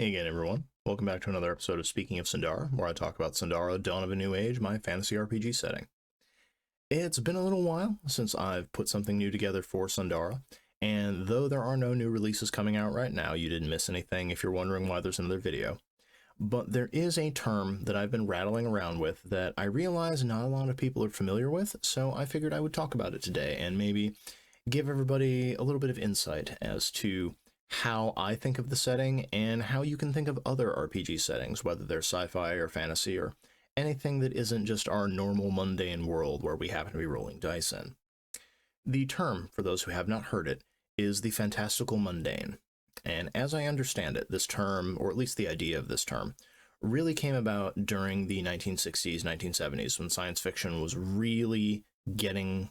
Hey again, everyone. Welcome back to another episode of Speaking of Sundara, where I talk about Sundara, Dawn of a New Age, my fantasy RPG setting. It's been a little while since I've put something new together for Sundara, and though there are no new releases coming out right now, you didn't miss anything if you're wondering why there's another video. But there is a term that I've been rattling around with that I realize not a lot of people are familiar with, so I figured I would talk about it today and maybe give everybody a little bit of insight as to how I think of the setting and how you can think of other RPG settings, whether they're sci-fi or fantasy or anything that isn't just our normal mundane world where we happen to be rolling dice in. The term, for those who have not heard it, is the Fantastical Mundane. And as I understand it, this term, or at least the idea of this term, really came about during the 1960s, 1970s, when science fiction was really getting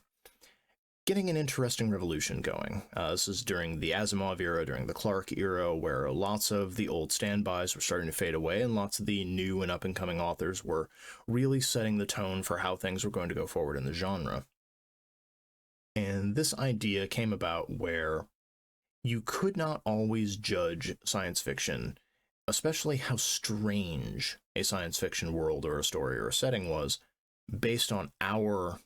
an interesting revolution going. This is during the Asimov era, during the Clarke era, where lots of the old standbys were starting to fade away, and lots of the new and up-and-coming authors were really setting the tone for how things were going to go forward in the genre. And this idea came about where you could not always judge science fiction, especially how strange a science fiction world or a story or a setting was, based on our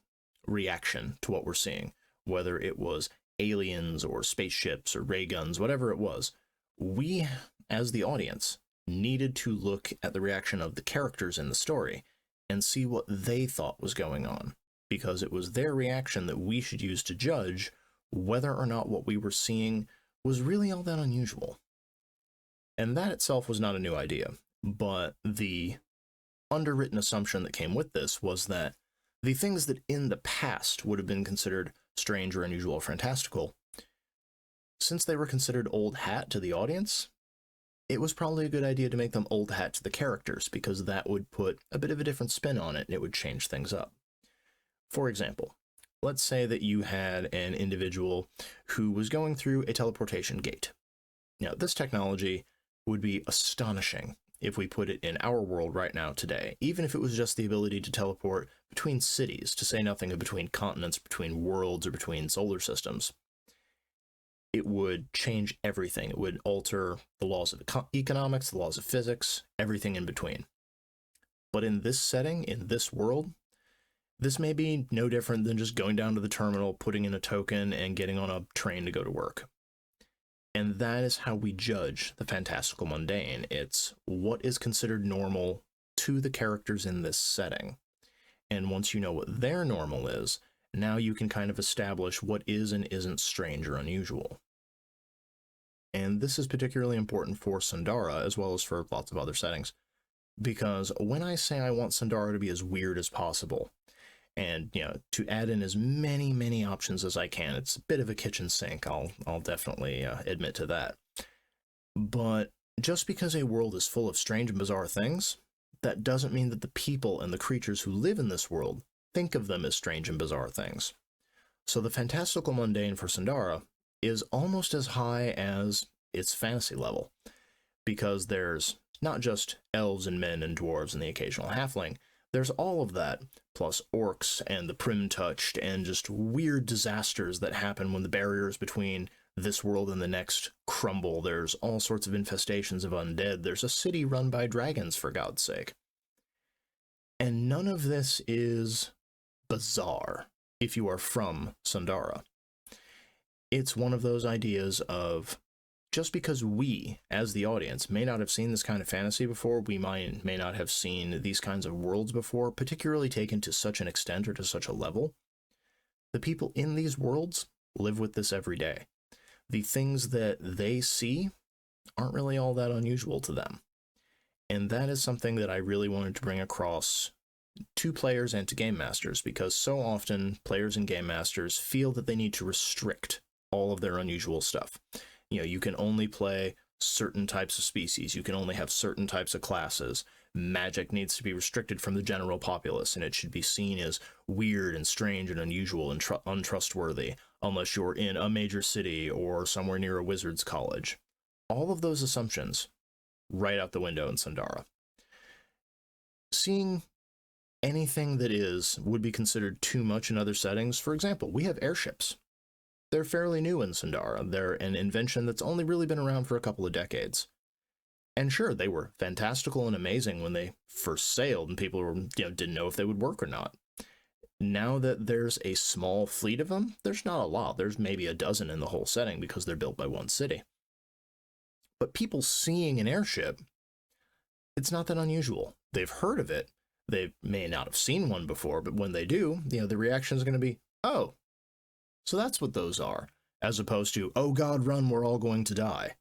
reaction to what we're seeing. Whether it was aliens or spaceships or ray guns, whatever it was, we, as the audience, needed to look at the reaction of the characters in the story and see what they thought was going on, because it was their reaction that we should use to judge whether or not what we were seeing was really all that unusual. And that itself was not a new idea, but the underwritten assumption that came with this was that the things that in the past would have been considered strange or unusual or fantastical, since they were considered old hat to the audience, it was probably a good idea to make them old hat to the characters, because that would put a bit of a different spin on it and it would change things up. For example, let's say that you had an individual who was going through a teleportation gate. Now, this technology would be astonishing if we put it in our world right now today, even if it was just the ability to teleport between cities, to say nothing of between continents, between worlds, or between solar systems. It would change everything. It would alter the laws of economics, the laws of physics, everything in between. But in this setting, in this world, this may be no different than just going down to the terminal, putting in a token, and getting on a train to go to work. And that is how we judge the fantastical mundane. It's what is considered normal to the characters in this setting. And once you know what their normal is, now you can kind of establish what is and isn't strange or unusual. And this is particularly important for Sundara, as well as for lots of other settings, because when I say I want Sundara to be as weird as possible, and to add in as many options as I can, it's a bit of a kitchen sink. I'll definitely admit to that. But just because a world is full of strange and bizarre things, that doesn't mean that the people and the creatures who live in this world think of them as strange and bizarre things. So the fantastical mundane for Sundara is almost as high as its fantasy level, because there's not just elves and men and dwarves and the occasional halfling. There's all of that, plus orcs and the prim-touched and just weird disasters that happen when the barriers between this world and the next crumble. There's all sorts of infestations of undead. There's a city run by dragons, for God's sake. And none of this is bizarre if you are from Sundara. It's one of those ideas of, just because we, as the audience, may not have seen this kind of fantasy before, we may not have seen these kinds of worlds before, particularly taken to such an extent or to such a level, the people in these worlds live with this every day. The things that they see aren't really all that unusual to them. And that is something that I really wanted to bring across to players and to game masters, because so often players and game masters feel that they need to restrict all of their unusual stuff. You can only play certain types of species. You can only have certain types of classes. Magic needs to be restricted from the general populace, and it should be seen as weird and strange and unusual and untrustworthy, unless you're in a major city or somewhere near a wizard's college. All of those assumptions right out the window in Sundara. Seeing anything that would be considered too much in other settings. For example, we have airships. They're fairly new in Sundara. They're an invention that's only really been around for a couple of decades. And sure, they were fantastical and amazing when they first sailed, and people were, didn't know if they would work or not. Now that there's a small fleet of them, there's not a lot. There's maybe a dozen in the whole setting because they're built by one city. But people seeing an airship, it's not that unusual. They've heard of it. They may not have seen one before, but when they do, the reaction is going to be, oh, so that's what those are, as opposed to, oh God, run, we're all going to die.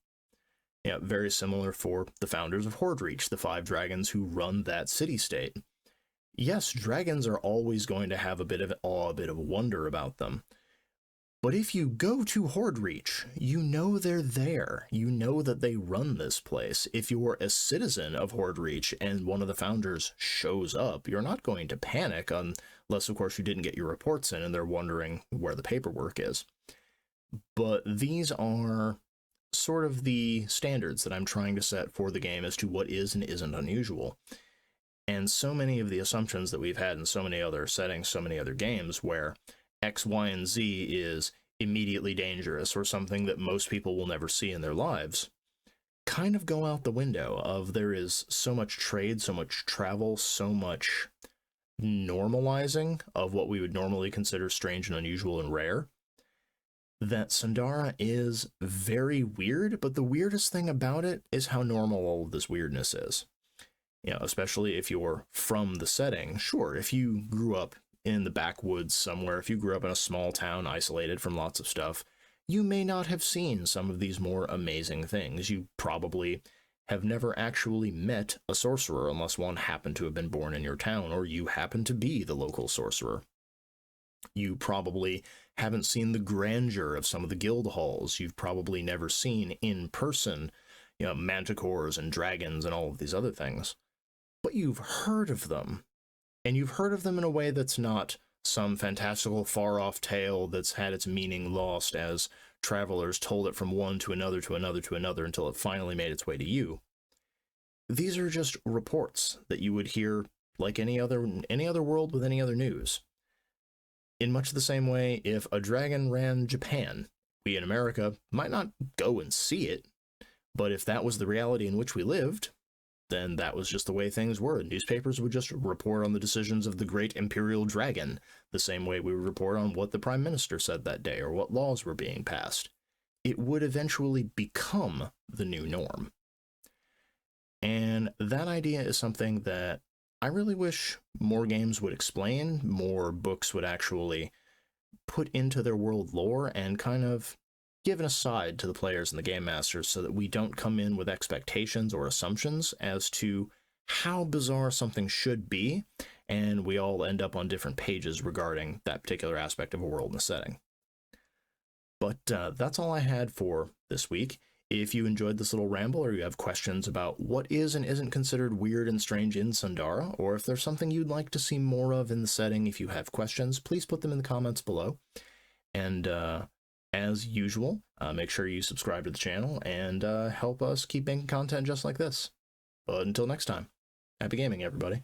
Yeah, very similar for the founders of Horde Reach, the 5 dragons who run that city-state. Yes, dragons are always going to have a bit of awe, a bit of wonder about them. But if you go to Horde Reach, you know they're there. You know that they run this place. If you're a citizen of Horde Reach and one of the founders shows up, you're not going to panic unless, of course, you didn't get your reports in and they're wondering where the paperwork is. But these are sort of the standards that I'm trying to set for the game as to what is and isn't unusual. And so many of the assumptions that we've had in so many other settings, so many other games, where X, Y, and Z is immediately dangerous or something that most people will never see in their lives, kind of go out the window of there is so much trade, so much travel, so much normalizing of what we would normally consider strange and unusual and rare, that Sundara is very weird, but the weirdest thing about it is how normal all of this weirdness is. Especially if you're from the setting. Sure, if you grew up in the backwoods somewhere, if you grew up in a small town isolated from lots of stuff, you may not have seen some of these more amazing things. You probably have never actually met a sorcerer unless one happened to have been born in your town, or you happen to be the local sorcerer. You probably haven't seen the grandeur of some of the guild halls. You've probably never seen in person, manticores and dragons and all of these other things. But you've heard of them. And you've heard of them in a way that's not some fantastical far-off tale that's had its meaning lost as travelers told it from one to another to another to another until it finally made its way to you. These are just reports that you would hear like any other world with any other news. In much the same way, if a dragon ran Japan, we in America might not go and see it, but if that was the reality in which we lived, then that was just the way things were. Newspapers would just report on the decisions of the great imperial dragon, the same way we would report on what the prime minister said that day or what laws were being passed. It would eventually become the new norm. And that idea is something that I really wish more games would explain, more books would actually put into their world lore and kind of give an aside to the players and the game masters so that we don't come in with expectations or assumptions as to how bizarre something should be, and we all end up on different pages regarding that particular aspect of a world and a setting. But that's all I had for this week. If you enjoyed this little ramble, or you have questions about what is and isn't considered weird and strange in Sundara, or if there's something you'd like to see more of in the setting, if you have questions, please put them in the comments below. And as usual, make sure you subscribe to the channel and help us keep making content just like this. But until next time, happy gaming, everybody.